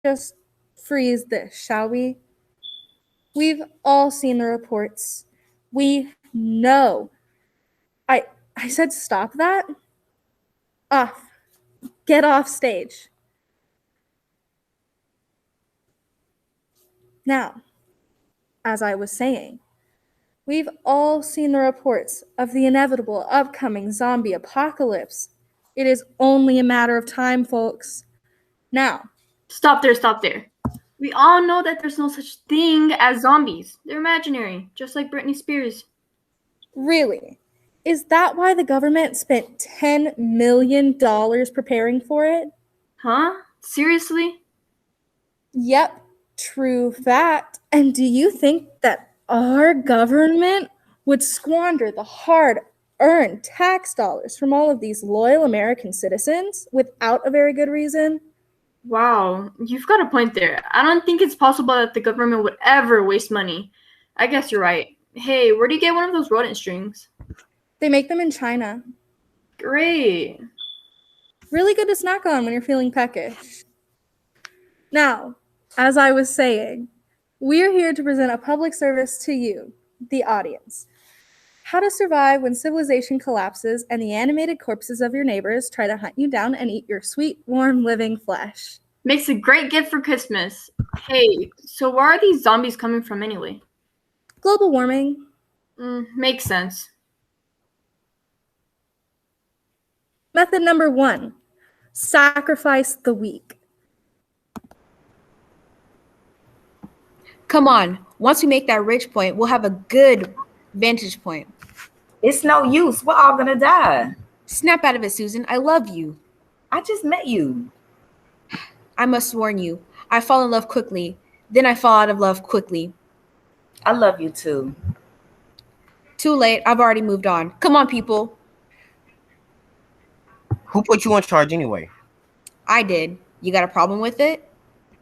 just freeze this, shall we? We've all seen the reports. We know. I said stop that. Off. Get off stage. Now, as I was saying, we've all seen the reports of the inevitable upcoming zombie apocalypse. It is only a matter of time, folks. Now, Stop there. We all know that there's no such thing as zombies. They're imaginary, just like Britney Spears. really, is that why the government spent $10 million preparing for it? Huh? Seriously? Yep, true fact. And do you think that our government would squander the hard earned tax dollars from all of these loyal American citizens without a very good reason? Wow, you've got a point there. I don't think it's possible that the government would ever waste money. I guess you're right. Hey, where do you get one of those rodent strings? They make them in China. Great. Really good to snack on when you're feeling peckish. Now, as I was saying, we're here to present a public service to you, the audience. How to survive when civilization collapses and the animated corpses of your neighbors try to hunt you down and eat your sweet, warm, living flesh. Makes a great gift for Christmas. Hey, so where are these zombies coming from anyway? Global warming. Makes sense. Method number 1, sacrifice the weak. Come on, once we make that ridge point, we'll have a good vantage point. It's no use. We're all gonna die. Snap out of it, Susan. I love you. I just met you. I must warn you, I fall in love quickly, then I fall out of love quickly. I love you too. Too late, I've already moved on. Come on, people. Who put you in charge anyway? I did. You got a problem with it?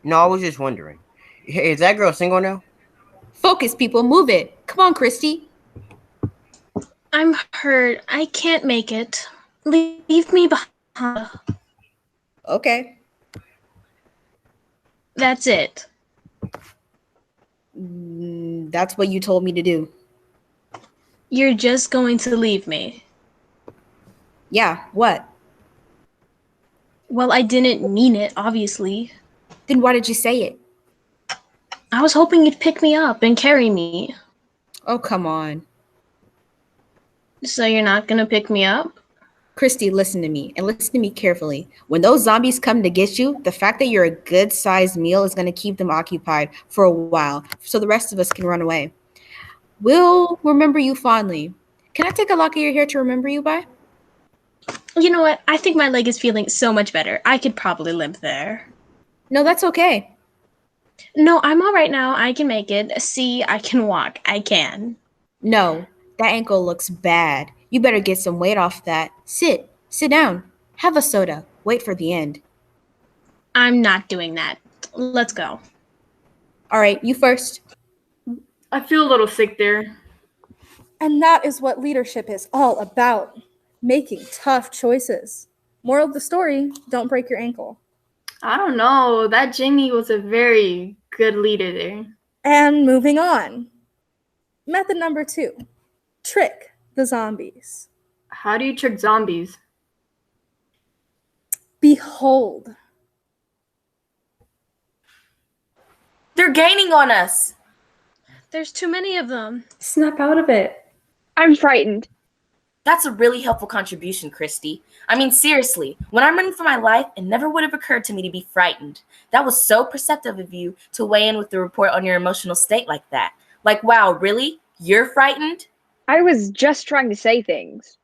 No, I was just wondering. Hey, is that girl single now? Focus, people. Move it. Come on, Christy. I'm hurt. I can't make it. Leave me behind. Okay. That's it. That's what you told me to do. You're just going to leave me. Yeah, what? Well, I didn't mean it, obviously. Then why did you say it? I was hoping you'd pick me up and carry me. Oh, come on. So you're not gonna pick me up? Christy, listen to me, and listen to me carefully. When those zombies come to get you, the fact that you're a good-sized meal is going to keep them occupied for a while, so the rest of us can run away. We'll remember you fondly. Can I take a lock of your hair to remember you by? You know what? I think my leg is feeling so much better. I could probably limp there. No, that's okay. No, I'm all right now. I can make it. See, I can walk. I can. No, that ankle looks bad. You better get some weight off that. Sit down. Have a soda. Wait for the end. I'm not doing that. Let's go. All right, you first. I feel a little sick there. And that is what leadership is all about. Making tough choices. Moral of the story, don't break your ankle. I don't know. That Jamie was a very good leader there. And moving on. Method number 2, trick the zombies. How do you trick zombies? Behold. They're gaining on us. There's too many of them. Snap out of it. I'm frightened. That's a really helpful contribution, Christy. I mean, seriously, when I'm running for my life, it never would have occurred to me to be frightened. That was so perceptive of you to weigh in with the report on your emotional state like that. Like, wow, really? You're frightened? I was just trying to say things.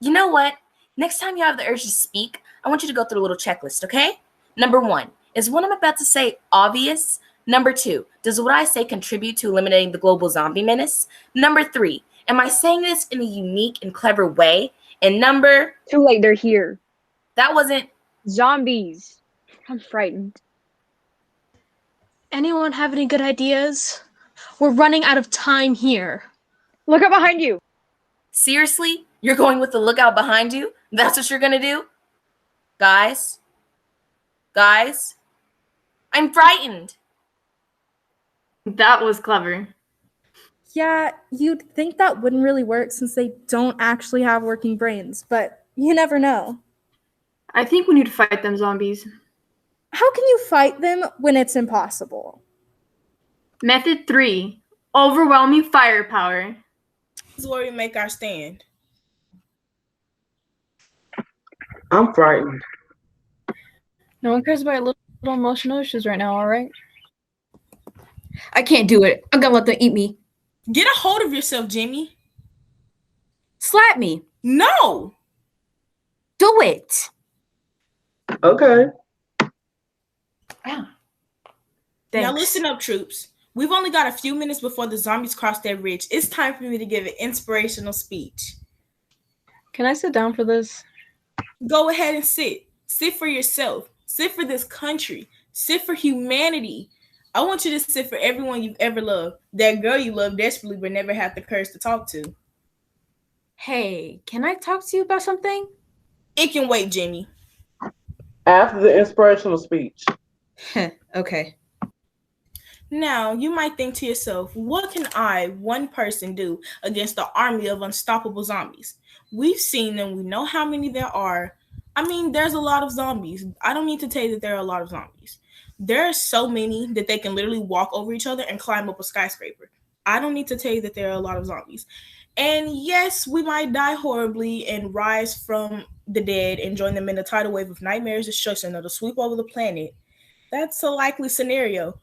You know what? Next time you have the urge to speak, I want you to go through a little checklist, okay? Number 1, is what I'm about to say obvious? Number 2, does what I say contribute to eliminating the global zombie menace? Number 3, am I saying this in a unique and clever way? And number... Too late, they're here. That wasn't... Zombies. I'm frightened. Anyone have any good ideas? We're running out of time here. Look up behind you. Seriously? You're going with the lookout behind you? That's what you're gonna do? Guys? I'm frightened. That was clever. Yeah, you'd think that wouldn't really work since they don't actually have working brains, but you never know. I think we need to fight them zombies. How can you fight them when it's impossible? Method 3. Overwhelming firepower. This is where we make our stand. I'm frightened. No one cares about little emotional issues right now, all right? I can't do it. I'm gonna let them eat me. Get a hold of yourself, Jimmy. Slap me. No! Do it. Okay. Now Thanks. listen up, troops. We've only got a few minutes before the zombies cross that ridge. It's time for me to give an inspirational speech. Can I sit down for this? Go ahead and sit. Sit for yourself. Sit for this country. Sit for humanity. I want you to sit for everyone you've ever loved. That girl you love desperately but never had the courage to talk to. Hey, can I talk to you about something? It can wait, Jimmy. After the inspirational speech. Okay. Now, you might think to yourself, what can I, one person, do against the army of unstoppable zombies? We've seen them. We know how many there are. I mean, there's a lot of zombies. I don't need to tell you that there are a lot of zombies. There are so many that they can literally walk over each other and climb up a skyscraper. I don't need to tell you that there are a lot of zombies. And yes, we might die horribly and rise from the dead and join them in a tidal wave of nightmares, destruction that'll sweep over the planet. That's a likely scenario.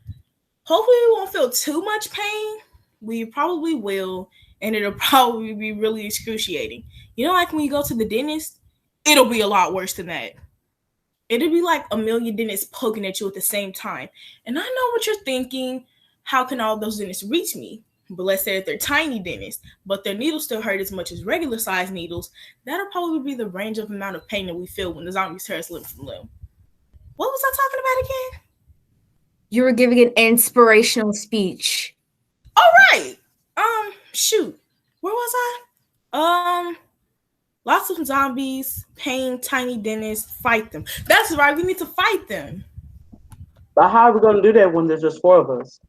Hopefully we won't feel too much pain. We probably will, and it'll probably be really excruciating. You know, like when you go to the dentist, it'll be a lot worse than that. It'll be like a million dentists poking at you at the same time. And I know what you're thinking. How can all those dentists reach me? But let's say that they're tiny dentists, but their needles still hurt as much as regular sized needles. That'll probably be the range of amount of pain that we feel when the zombies tear us limb from limb. What was I talking about again? You were giving an inspirational speech. All right. Shoot. Where was I? Lots of zombies, pain, tiny dentists, fight them. That's right. We need to fight them. But how are we going to do that when there's just 4 of us?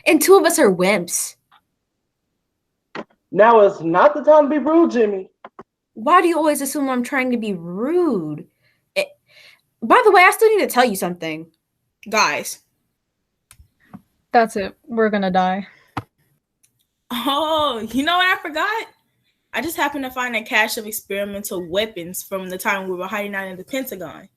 And 2 of us are wimps. Now it's not the time to be rude, Jimmy. Why do you always assume I'm trying to be rude? By the way, I still need to tell you something. Guys. That's it. We're gonna die. Oh, you know what I forgot? I just happened to find a cache of experimental weapons from the time we were hiding out in the Pentagon.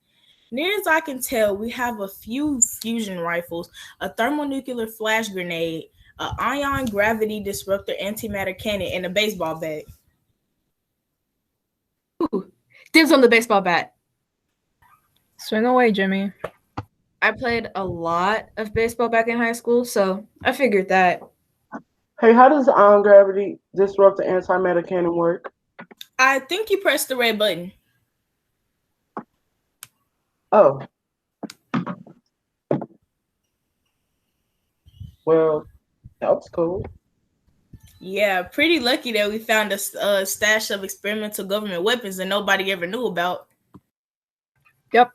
Near as I can tell, we have a few fusion rifles, a thermonuclear flash grenade, an ion gravity disruptor antimatter cannon, and a baseball bat. Ooh, dibs on the baseball bat. Swing away, Jimmy. I played a lot of baseball back in high school, so I figured that. Hey, how does the ion gravity disrupt the antimatter cannon work? I think you pressed the red button. Oh. Well, that was cool. Yeah, pretty lucky that we found a stash of experimental government weapons that nobody ever knew about. Yep.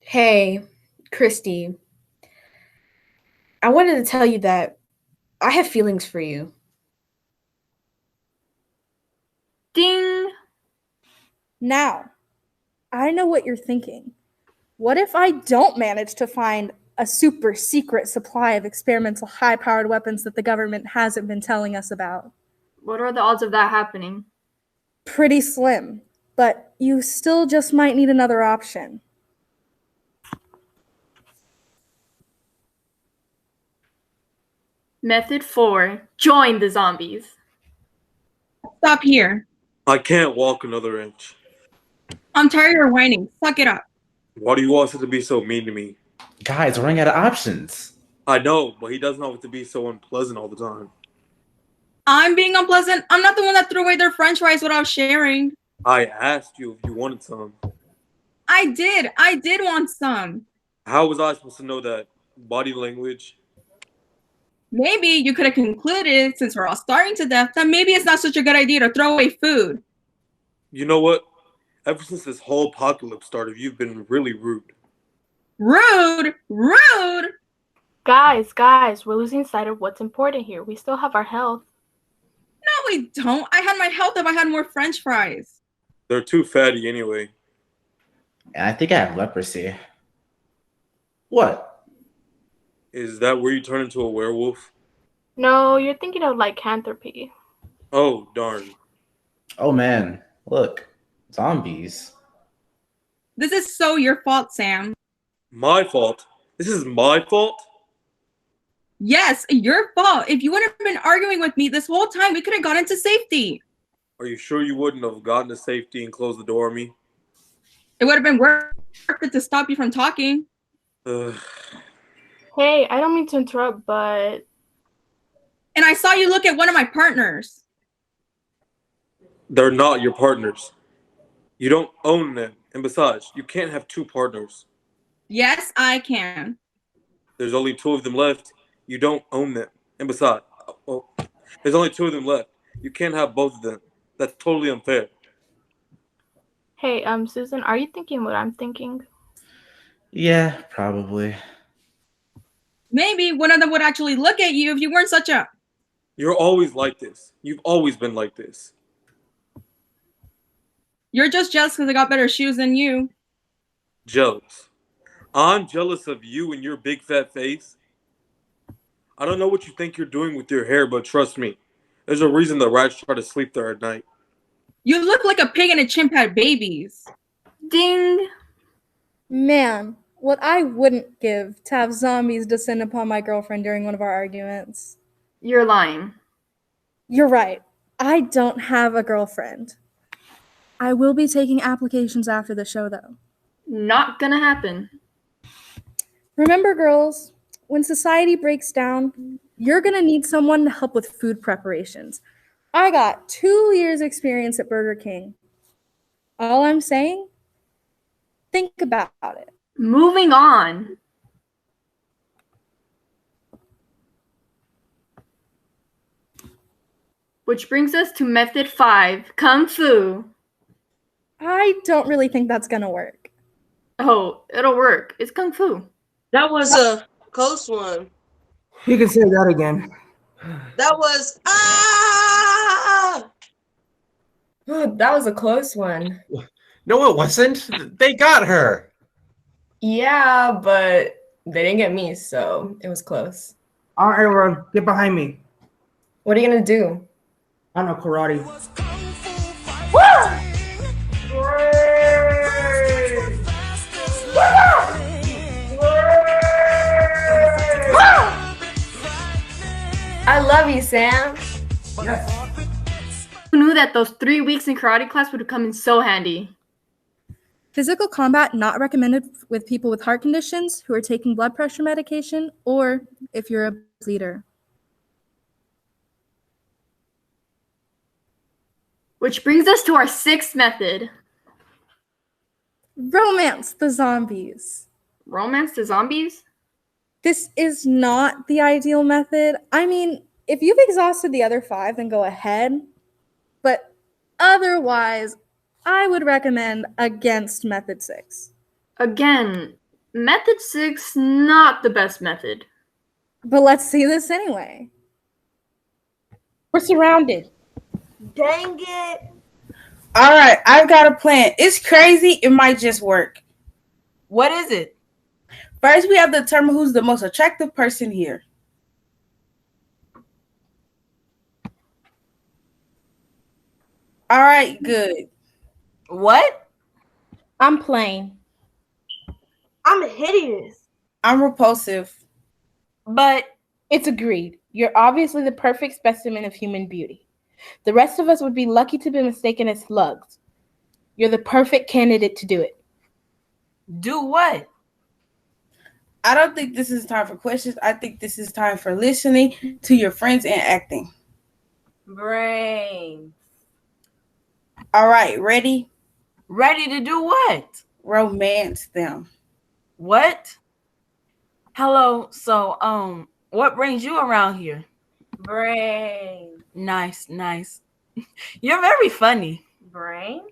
Hey, Christy. I wanted to tell you that I have feelings for you. Ding! Now, I know what you're thinking. What if I don't manage to find a super secret supply of experimental high-powered weapons that the government hasn't been telling us about? What are the odds of that happening? Pretty slim, but you still just might need another option. Method 4. Join the zombies. Stop here. I can't walk another inch. I'm tired of whining. Suck it up. Why do you want him to be so mean to me? Guys, we're running out of options. I know, but he doesn't have to be so unpleasant all the time. I'm being unpleasant. I'm not the one that threw away their french fries without sharing. I asked you if you wanted some. I did. I did want some. How was I supposed to know that? Body language? Maybe you could have concluded, since we're all starving to death, that maybe it's not such a good idea to throw away food. You know what? Ever since this whole apocalypse started, you've been really rude. Rude! Rude! Guys, we're losing sight of what's important here. We still have our health. No, we don't. I had my health if I had more French fries. They're too fatty anyway. And I think I have leprosy. What? Is that where you turn into a werewolf? No, you're thinking of lycanthropy. Oh, darn. Oh man, look. Zombies. This is so your fault, Sam. My fault? This is my fault? Yes, your fault. If you wouldn't have been arguing with me this whole time, we could have gotten to safety. Are you sure you wouldn't have gotten to safety and closed the door on me? It would have been worth it to stop you from talking. Ugh. Hey, I don't mean to interrupt, but... And I saw you look at one of my partners. They're not your partners. You don't own them. And besides, you can't have two partners. Yes, I can. There's only two of them left. You don't own them. And besides, there's only two of them left. You can't have both of them. That's totally unfair. Hey, Susan, are you thinking what I'm thinking? Yeah, probably. Maybe one of them would actually look at you if you weren't such a... You're always like this. You've always been like this. You're just jealous because I got better shoes than you. Jealous. I'm jealous of you and your big fat face. I don't know what you think you're doing with your hair, but trust me, there's a reason the rats try to sleep there at night. You look like a pig and a chimp had babies. Ding! Man, what I wouldn't give to have zombies descend upon my girlfriend during one of our arguments. You're lying. You're right. I don't have a girlfriend. I will be taking applications after the show, though. Not gonna happen. Remember, girls, when society breaks down, you're going to need someone to help with food preparations. I got 2 years experience at Burger King. All I'm saying, think about it. Moving on. Which brings us to method 5, Kung Fu. I don't really think that's going to work. Oh, it'll work. It's Kung Fu. That was a close one. You can say that again. That was Oh, that was a close one. No, it wasn't. They got her. Yeah, but they didn't get me, so it was close. All right, everyone, get behind me. What are you gonna do? I know karate. I love you, Sam. Yes. Who knew that those 3 weeks in karate class would come in so handy? Physical combat not recommended with people with heart conditions who are taking blood pressure medication or if you're a bleeder. Which brings us to our 6th method. Romance the zombies. Romance the zombies? This is not the ideal method. I mean, if you've exhausted the other 5, then go ahead. But otherwise, I would recommend against method 6. Again, method 6, not the best method. But let's see this anyway. We're surrounded. Dang it. All right, I've got a plan. It's crazy. It might just work. What is it? First, we have to determine who's the most attractive person here. All right, good. What? I'm plain. I'm hideous. I'm repulsive. But It's agreed. You're obviously the perfect specimen of human beauty. The rest of us would be lucky to be mistaken as slugs. You're the perfect candidate to do it. do what? I don't think this is time for questions. I think this is time for listening to your friends and acting. Brains. All right, ready? Ready to do what? Romance them. What? Hello. So, what brings you around here? Brains. Nice. You're very funny. Brains?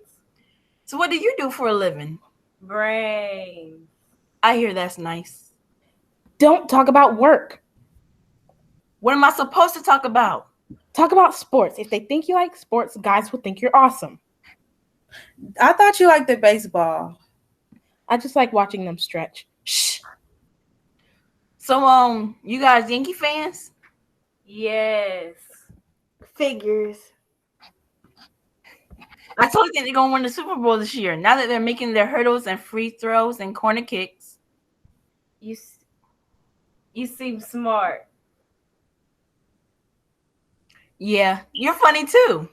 So what do you do for a living? Brain. I hear that's nice. Don't talk about work. What am I supposed to talk about? Talk about sports. If they think you like sports, guys will think you're awesome. I thought you liked the baseball. I just like watching them stretch. Shh. So, you guys Yankee fans? Yes. Figures. I totally think they're gonna win the Super Bowl this year. Now that they're making their hurdles and free throws and corner kicks. You seem smart. Yeah, you're funny too.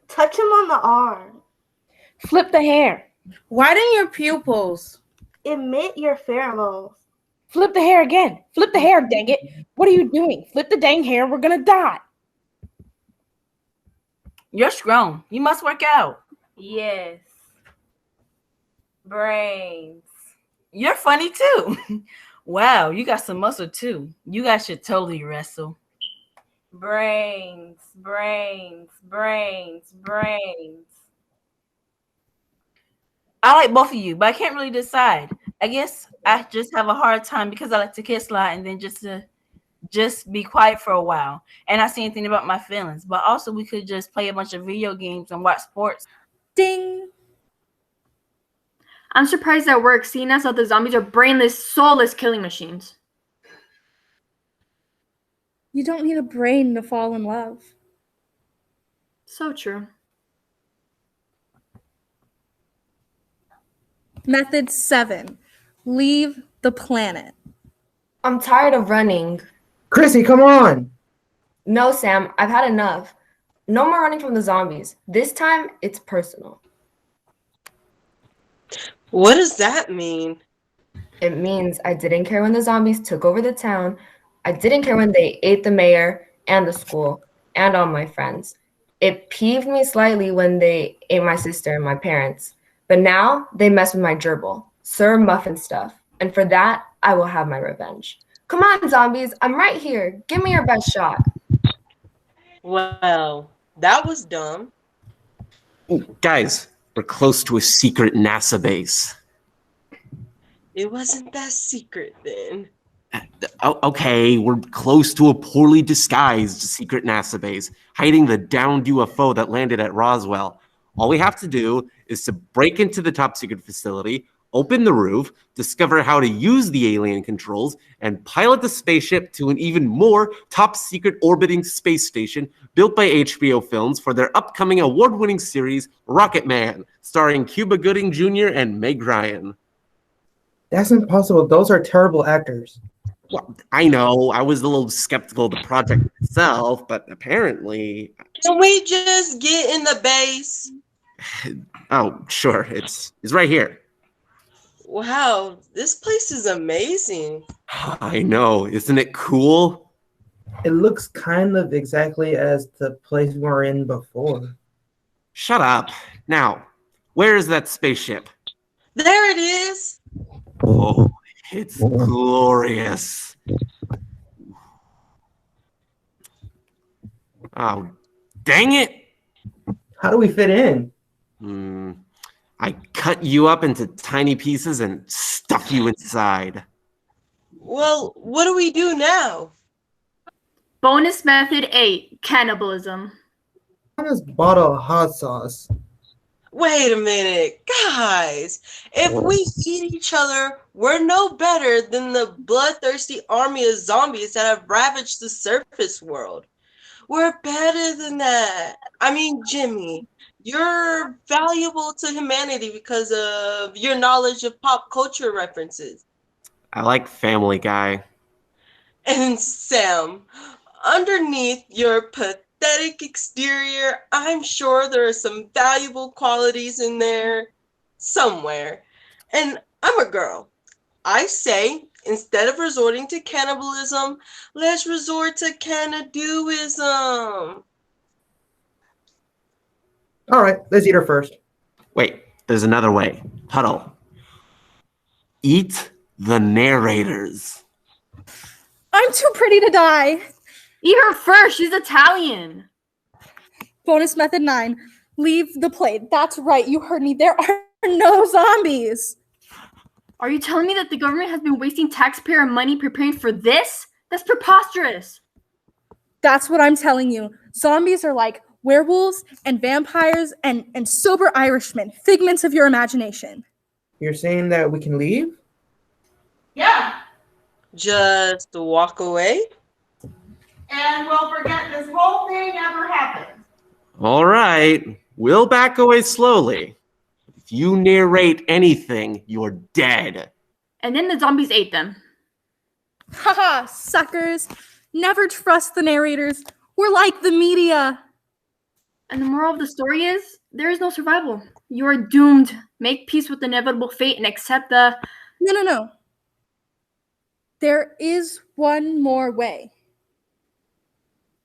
Touch him on the arm. Flip the hair. Widen your pupils. Emit your pheromones. Flip the hair again. Flip the hair, dang it. What are you doing? Flip the dang hair. We're gonna die. You're strong. You must work out. Yes. Brains. You're funny too. Wow, you got some muscle too. You guys should totally wrestle. Brains. Brains. Brains. Brains. I like both of you, but I can't really decide. I guess I just have a hard time because I like to kiss a lot and then just be quiet for a while and not say anything about my feelings. But also we could just play a bunch of video games and watch sports. Ding! I'm surprised that works, seeing as how the zombies are brainless, soulless killing machines. You don't need a brain to fall in love. So true. Method 7. Leave the planet. I'm tired of running. Chrissy, come on! No, Sam, I've had enough. No more running from the zombies. This time, it's personal. What does that mean? It means I didn't care when the zombies took over the town. I didn't care when they ate the mayor and the school and all my friends. It peeved me slightly when they ate my sister and my parents. But now they mess with my gerbil, Sir Muffin stuff. And for that, I will have my revenge. Come on, zombies. I'm right here. Give me your best shot. Well, that was dumb. Guys, we're close to a secret NASA base. It wasn't that secret then. Okay, we're close to a poorly disguised secret NASA base, hiding the downed UFO that landed at Roswell. All we have to do is to break into the top secret facility, open the roof, discover how to use the alien controls, and pilot the spaceship to an even more top secret orbiting space station built by HBO Films for their upcoming award-winning series, Rocket Man, starring Cuba Gooding Jr. and Meg Ryan. That's impossible. Those are terrible actors. Well, I know, I was a little skeptical of the project itself, but apparently... Can we just get in the base? Oh, sure, it's right here. Wow, this place is amazing. I know, isn't it cool? It looks kind of exactly as the place we were in before. Shut up. Now, where is that spaceship? There it is. Oh, it's glorious. Oh, dang it. How do we fit in? I cut you up into tiny pieces and stuff you inside. Well, what do we do now? Bonus method 8, cannibalism. Honest bottle of hot sauce. Wait a minute, guys. If we eat each other, we're no better than the bloodthirsty army of zombies that have ravaged the surface world. We're better than that. I mean, Jimmy, you're valuable to humanity because of your knowledge of pop culture references. I like Family Guy. And Sam, underneath your pathetic exterior, I'm sure there are some valuable qualities in there somewhere. And I'm a girl. I say, instead of resorting to cannibalism, let's resort to Canadoism. All right, let's eat her first. Wait, there's another way. Huddle. Eat the narrators. I'm too pretty to die. Eat her first. She's Italian. Bonus method 9. Leave the plate. That's right. You heard me. There are no zombies. Are you telling me that the government has been wasting taxpayer money preparing for this? That's preposterous. That's what I'm telling you. Zombies are like werewolves and vampires and sober Irishmen, figments of your imagination. You're saying that we can leave? Yeah. Just walk away? And we'll forget this whole thing ever happened. All right, we'll back away slowly. If you narrate anything, you're dead. And then the zombies ate them. Haha, suckers. Never trust the narrators. We're like the media. And the moral of the story is, there is no survival. You are doomed. Make peace with inevitable fate and accept the... No. There is one more way.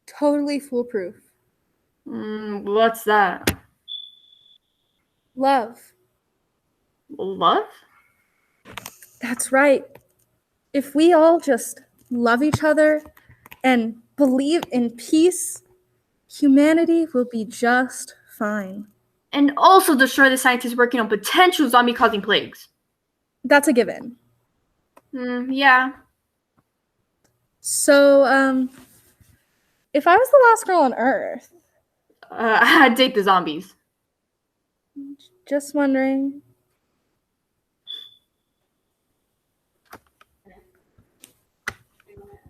Totally foolproof. What's that? Love. Love? That's right. If we all just love each other and believe in peace, humanity will be just fine. And also destroy the scientists working on potential zombie-causing plagues. That's a given. Yeah. So, if I was the last girl on Earth... I'd date the zombies. Just wondering.